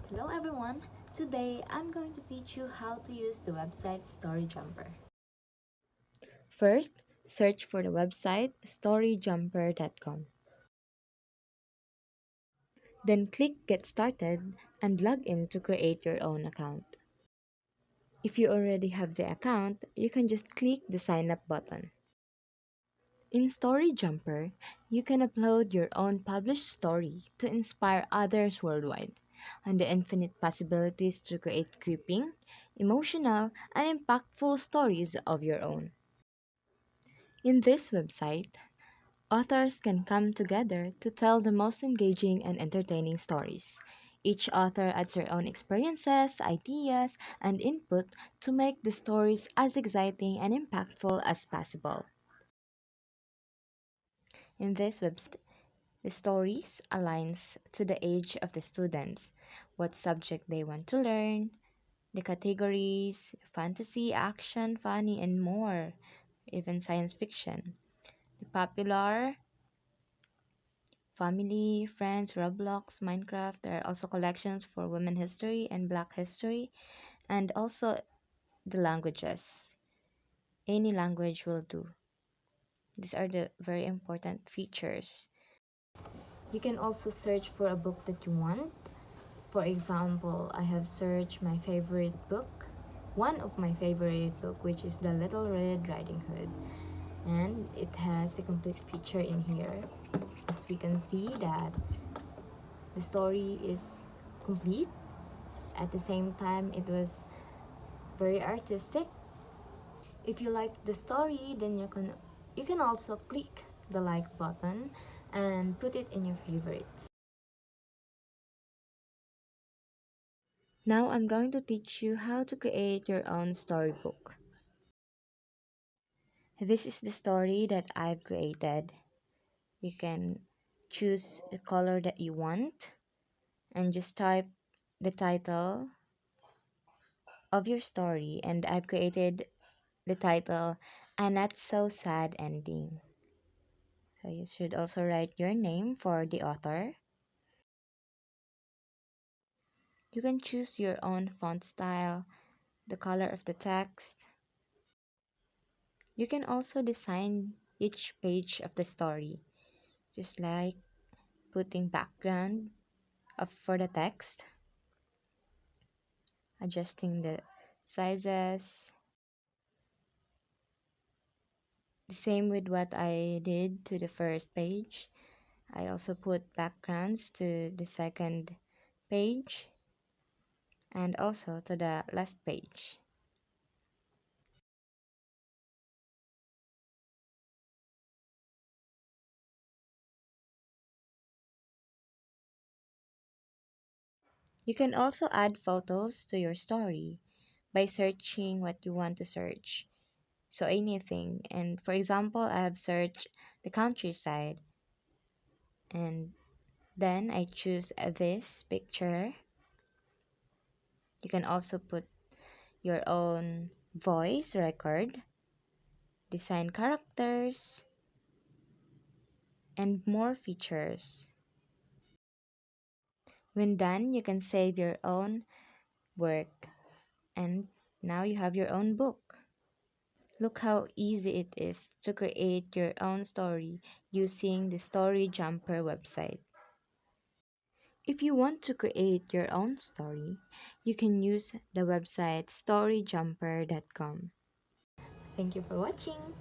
Hello everyone! Today I'm going to teach you how to use the website StoryJumper. First, search for the website storyjumper.com. Then click Get Started and log in to create your own account. If you already have the account, you can just click the Sign Up button. In StoryJumper, you can upload your own published story to inspire others worldwide, and the infinite possibilities to create gripping, emotional, and impactful stories of your own. In this website, authors can come together to tell the most engaging and entertaining stories. Each author adds their own experiences, ideas, and input to make the stories as exciting and impactful as possible. In this website, the stories aligns to the age of the students, what subject they want to learn, the categories, fantasy, action, funny, and more, even science fiction. The popular, family, friends, Roblox, Minecraft. There are also collections for women history and black history, and also the languages. Any language will do. These are the very important features. You can also search for a book that you want. For example, I have searched my favorite book, one of my favorite book, which is The Little Red Riding Hood, and it has the complete picture in here. As we can see that the story is complete. At the same time, it was very artistic. If you like the story, then you can also click the like button and put it in your favorites. Now I'm going to teach you how to create your own storybook. This is the story that I've created. You can choose the color that you want and just type the title of your story, and I've created the title A Not So Sad Ending. So you should also write your name for the author. You can choose your own font style, the color of the text. You can also design each page of the story, just like putting background up for the text, adjusting the sizes. The same with what I did to the first page. I also put backgrounds to the second page and also to the last page. You can also add photos to your story by searching what you want to search. So anything. And for example, I have searched the countryside, and then I choose this picture. You can also put your own voice record, design characters, and more features. When done, you can save your own work, and now you have your own book. Look how easy it is to create your own story using the Story Jumper website. If you want to create your own story, you can use the website storyjumper.com. Thank you for watching.